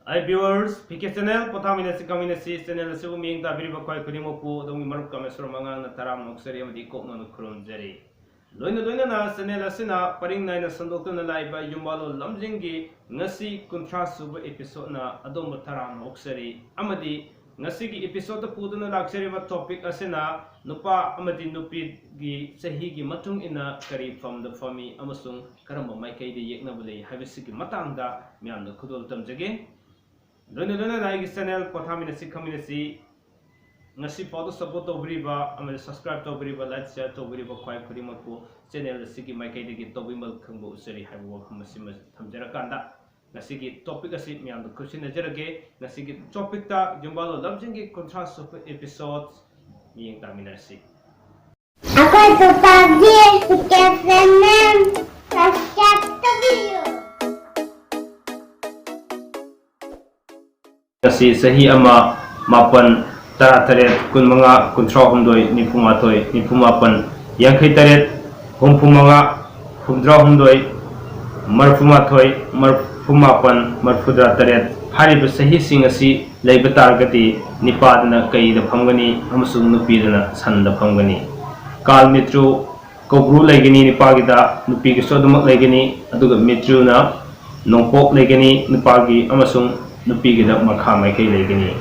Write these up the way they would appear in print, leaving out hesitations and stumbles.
Hi viewers, PK channel, Pothaminasi Kaminasi channel asibu miyeng tabiri bakwai kudimoku dongi marup kamesur mangang na taram noksari amadi kokna no khurun jari. Loina na channel asina paring naina sandoktu na laiba Yumbalon Lamjing gi ngasi kuntra suba episode na adom taram noksari amadi ngasi gi episode pudu na laksari ba topic asina nupa amadi nupi gi Chahi gi matung ina Kari Famda fami amasung karamba maikai de Yeknaba lei habisi gi matangda miyamna khudol tamjage. Loina na channel POTHAMINASI KHANGMINASI ngasi photo support tobiriba amade subscribe tobiriba like share tobiriba khwai khurimakku channel asigi maikai degi tobimal khangbu usari haibu wakham asima thamjara kanda ngasi gi topic asi miyam da kursina jarage ngasi gi topic ta Yumbalon Lamjing gi contrast of episodes miyeng taminasi akoy to pagi channel subscribe tobiriba Kasi Chahi ama mapan tara taret kun mga kuntra humdoi nipumatoi nipumapan yangkai taret humpumanga humdra humdoi marfumathoi marfumapan marfudra taret hariba Chahi sing asi leiba targati nipadana kai da Famgani amasung nupidana sanda Famgani kal mitru kobru legani nipagida nupigi sodumak legani aduga mitru na nongpok legani nipagi amasung nupi gida makha maikai legani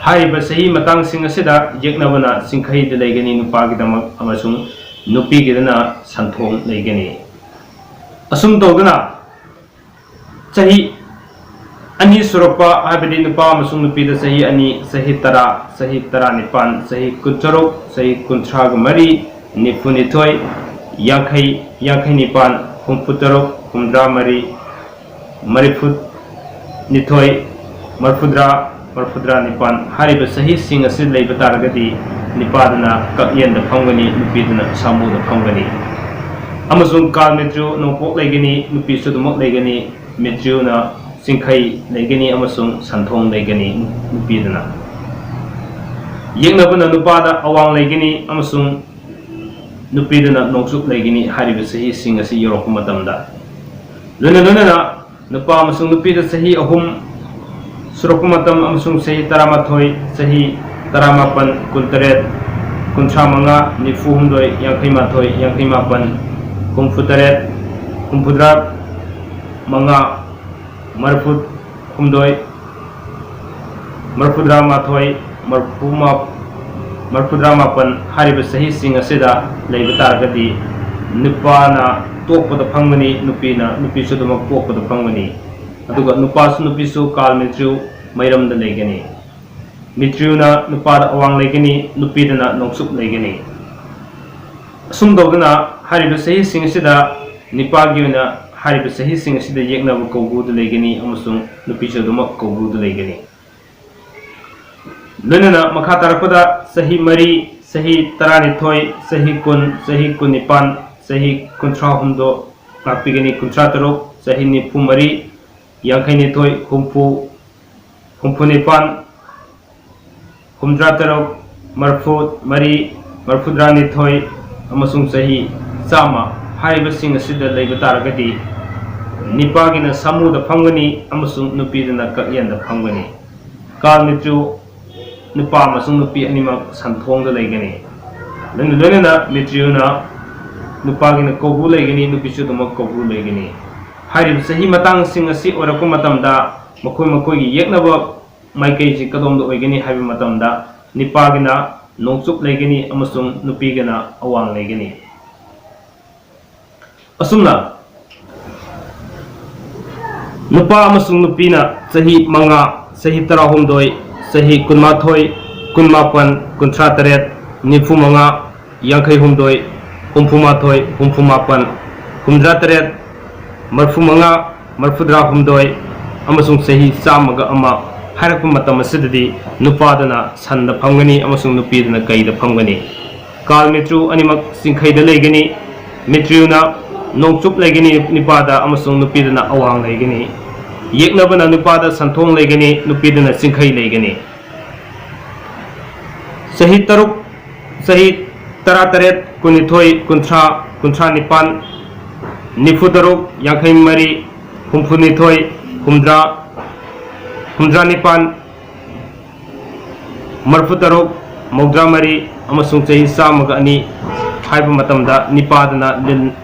hariba Chahi matang sing asida Yeknaba na singkhai de legani nupa gida amasung nupi gida na santhong legani asum togana Chahi ani surapa habidi nupa amasung nupi da Chahi ani Chahi tara nipan Chahi kuntarok Chahi kuntraga mari nipunithoi yangkhai nipan humputarok humdra mari marifut nithoi marfudra nipan hariba Chahi sing asi leiba taragati nipadana kakyen da Famgani nupidana samu da Famgani amasung kal metru nongpok legani nupi sudumak legani metru na singkhai legani amasung santhong legani nupidana Yeknaba na nupada awang legani amasung nupidana nongsuk legani hariba Chahi sing asi yorok matamda loina na nupa amasung nupida Chahi ahum surukumatam amasung Chahi taramathoi Chahi taramapan kuntaret kuntramanga nifuhumdoi yangkhaimathoi yangkhaimapan humfutaret humfudra manga marfut humdoi marfudra mathoi marfudra mapan hariba Chahi sing asida leiba targati nupana tokpada Famgani nupi sudumak tokpada Famgani aduga nupasu nupisu kal mitru mairamda legani mitru na nupada awang legani nupidana nongsuk legani asum dogana hariba Chahi sing asida nipagi na hariba Chahi sing asida Yeknaba kawguda legani amasung nupi sudumak kawguda legani loina makha tarakpada Chahi mari Chahi taranithoi Chahi kun nipan Chahi kuntra humdo ngakpigani kuntra tarok Chahi nipu mari yangkhai nithoi humpu nipan humdra tarok marfut mari marfudra nithoi amasung Chahi chama hariba sing asida leiba taragati nipagina samu da Famgani amasung nupidana kakyen da Famgani kal mitru nupa amasung nupi animak santhong da legani loina mitru na nupagina kobu legani nupi sudumak kobu legani hariba Chahi matang sing asi oraku matamda makoi gi Yeknaba maikai ji Kadomda oigani haiba matamda nipagina nongsuk legani amasung nupigana awang legani asumna nupa amasung nupina Chahi manga Chahi tarahumdoi Chahi kunmathoi kunmapan kuntra taret nifu manga yangkhai humdoi humpumathoi humpumapan humdra taret marfumanga marfudra humdoi amasung Chahi chamaga ama harakpa matam asidadi nupadana sanda Famgani amasung nupidana kai da Famgani kal mitru animak singkhai da legani mitru na nongchup legani nipada amasung nupidana awang legani Yeknaba na nupada santhong legani nupidana singkhai legani Chahi tara taret kunithoi kuntra nipan nifu tarok yangkhai mari humpunithoi humdra humdra nipan marfu taruk mawdra mari amasung chahi samaga ani haiba matamda nipadana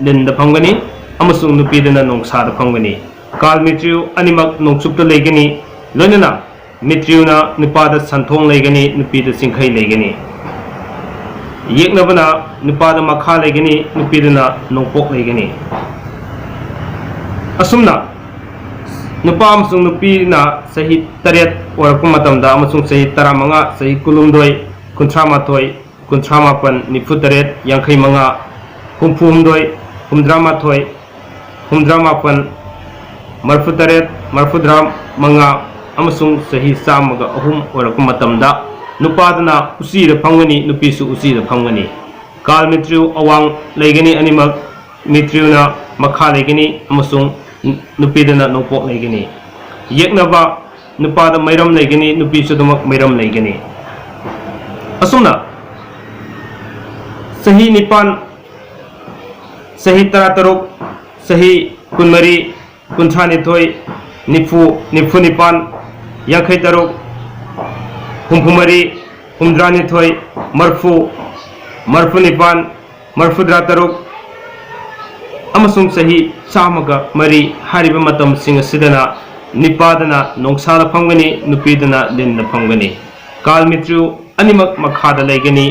linda famgani amasung nupidana nongsada famgani kal mitriu animak nongsupta legani loinana mitriuna nipada santhong legani nupida singkhai legani yeknabana nipada makha legani nupidana nongpok legani asumna nupa amasung nupina sahi taret orakpa matamda amasung sahi taramanga sahi kulumdoi kuntramathoi kuntramapan nifu taret yangkhai manga humphumdoi humdramathoi humdramapan marfu taret marfudram manga amasung sahi samaga ahum orakpa matamda nupadana usira famgani nupisu usira famgani kal mitriu awang legani animak mitriuna makha legani amasung nupidana nongpok legani yeknaba nupada mairam legani nupisu damak mairam legani asumna sahi nipan sahi tarataruk sahi kunmari kunthranithoi nifu nipan yangkhai taruk humphumari humdranithoi marfu nipan marfudra taruk amasung sahi samaga mari hariba matam sing asidana nipadana nongsada famgani nupidana linda famgani kal mitriu animak makhada legani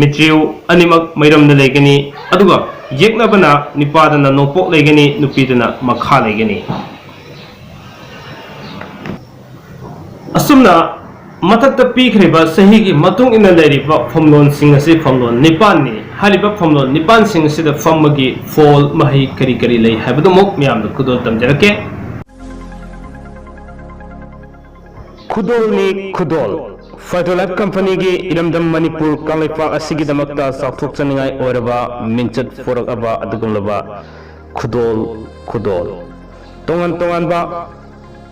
mitriu animak mairamna legani aduga yeknabana nipadana nopok legani nupidana makha legani asumna matakta pikriba sahi gi matung ina leriba famlon sing asi famlon nipan ni hariba famlon nipan sing asida famagi fall mahi kari kari lei habadu mok miyam da kudol tamjarake kudol ni kudol Fertilife Company gi iramdam Manipur Kangleipak asigi damakta sakthok chaningai oraba minchat forak aba adugumlaba kudol tongan ba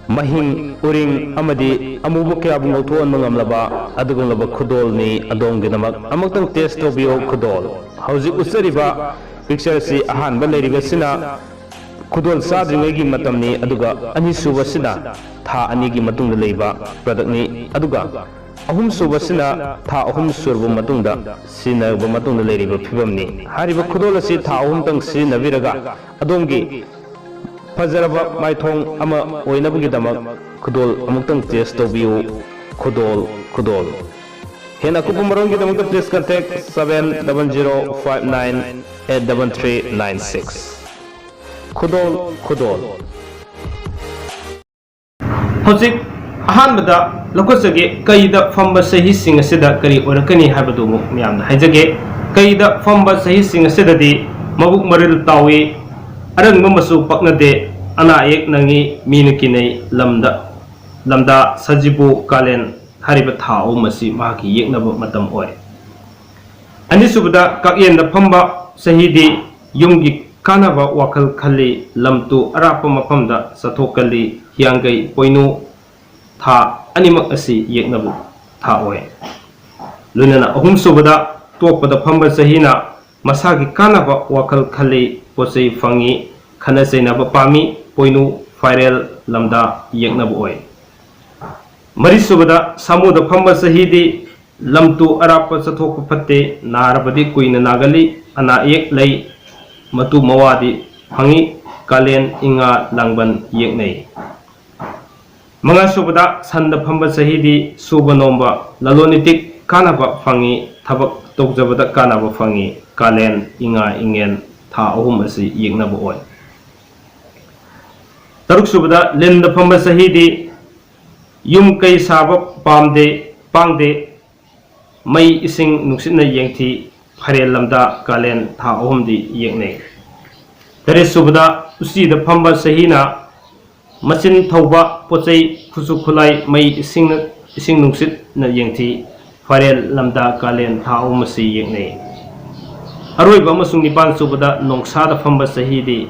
mahing uring amadi amubu kaya bungaw tuon mangamlaba adugumlaba kudol ni adonggi damak amagtang test tobiyo kudol hauzik usariba picture si ahan baleriba sina kudol sadringagi matamni aduga anisuba sina tha anigi matungda leiba product ni aduga ahum suba sina tha ahum surbu matungda sina ba matungda leiriba phibamni hariba kudol asi tha ahum tang sina viraga adonggi fajaraba maithong ama oinabugi damak kudol amuktang test tobiyu kudol hena kupumarong gi damak please contact 70598396 kudol hojik ahanbada lokosage kaida famba sahi sing asida kari orakani habadu mu miyamna haijage kaida famba sahi sing asida di mabuk maril tawi arang mamasu paknade ana ek nangi minukinai lamda sajibu kalen hariba thao masi maki yeknaba matam oy ani subda kakyen da famba sahidi yumgi kanaba wakal khali lamtu arapa mafamda sathokali hiangai poinu tha animak asi yeknabu tha oy lunana ahum subda tokpada famba sahina masagi kanaba wakal khali posei fangi khana seinaba pami poinu viral lamda yeknabu oy mari subada samuda famba sahidi lamtu arapa sathok patte narabadi kuina nagali ana ek lei matu mawadi fangi kalen inga langban yeknei manga subada sanda famba sahidi suba nomba lalonitik kanaba fangi thabak tokjabada kanaba fangi kalen inga ingen tha ahum asi yeknabu oy taruk subada lenda famba sahidi yum kai saba pangde mai ising nuksitna yengthi pharel lamda kalen tha ahumdi yekne tare subada usi da famba sahina machin thauba pochai khusu khulai mai ising nuksitna yengthi pharel lamda kalen tha ahumsi yekne aroiba amasung nipan subada nongsada famba sahidi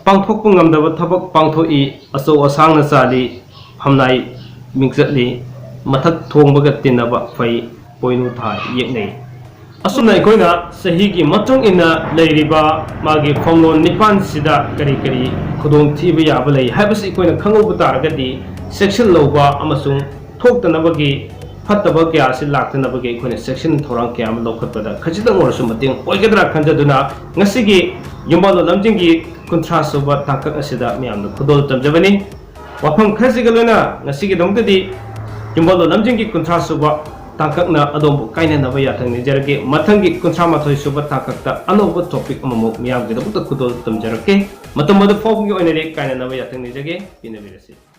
pangthok ngamdaba thabak pangthoi aso asangna chali phamnai mingzatli mathak thongbaga tinaba fai poinu tha yeknei असुमना अखोइना सही की मतुंग इना लेरिबा मागी फोंगलोन निपान सिदा करी करी खुदोंग थीबा याबा लई हाइबसि अखोइना खंगोब तारगदी section लौबा अमसुंग थोक्तनबगी फत्तबा क्या से लाक्तनबगी अखोइना सेक्शन थोरांग क्या अम लौखतबदा खजिदंग ओरसु मतेंग ओइगदरा खंजदुना ngasiगी Yumbalon Lamjing contrast over Tanka Asida Miam Kudol Tamjavani Wapam Kasigaluna Nasigi Domgadi Yumbalon Lamjing contrast over Tankana Adom Kaina Navayatan Nijaraki Matangi Contramato Suba Tankata Anova topic Amok Miam with the Kudol Tamjarake Matamada Foggy Kaina Navayatan Nijage in a